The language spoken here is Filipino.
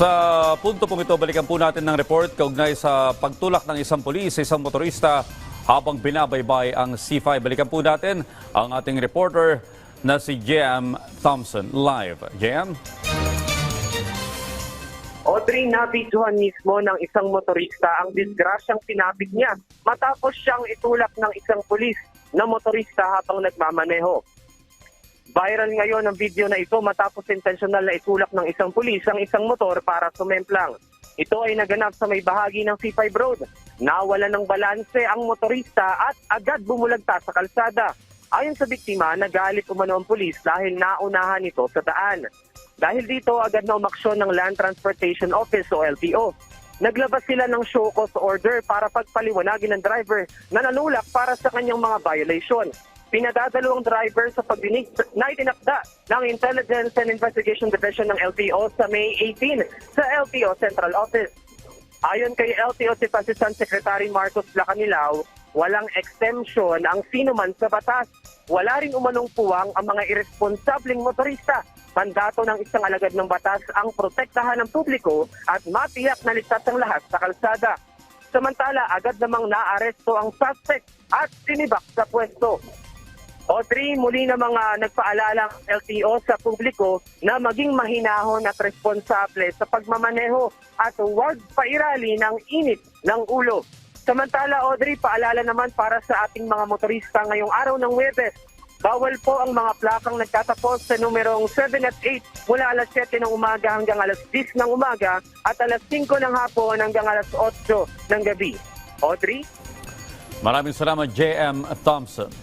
Sa punto pong ito, balikan po natin ng report kaugnay sa pagtulak ng isang pulis sa isang motorista habang binabaybay ang C5. Balikan po natin ang ating reporter na si JM Thompson live. JM? Audrey, nabidyohan mismo ng isang motorista ang disgrasyang sinapit niya matapos siyang itulak ng isang pulis na motorista habang nagmamaneho. Viral ngayon ang video na ito matapos intensyonal na itulak ng isang pulis ang isang motor para sumemplang. Ito ay naganap sa may bahagi ng C5 Road. Nawala ng balanse ang motorista at agad bumulagta sa kalsada. Ayon sa biktima, nagalit umano ang pulis dahil naunahan ito sa daan. Dahil dito, agad na umaksyon ng Land Transportation Office o LTO. Naglabas sila ng show cause order para pagpaliwanagin ng driver na nanulak para sa kanyang mga violation. Pinadadalo ang driver sa pagdinig na itinakda ng Intelligence and Investigation Division ng LTO sa May 18 sa LTO Central Office. Ayon kay LTO Chief Assistant Secretary Marcos Lacanilao, walang exemption ang sino man sa batas. Wala rin umanong puwang ang mga irresponsableng motorista. Mandato ng isang alagad ng batas ang protektahan ng publiko at matiyak na ligtas ang lahat sa kalsada. Samantala, agad namang naaresto ang suspect at sinibak sa pwesto. Audrey, muli na mga nagpaalala ang LTO sa publiko na maging mahinahon at responsable sa pagmamaneho at huwag pairali ng init ng ulo. Samantala, Audrey, paalala naman para sa ating mga motorista ngayong araw ng Huwebes. Bawal po ang mga plakang nagtatapos sa numerong 7 at 8 mula alas 7 ng umaga hanggang alas 10 ng umaga at alas 5 ng hapon hanggang alas 8 ng gabi. Audrey? Maraming salamat, JM Thompson.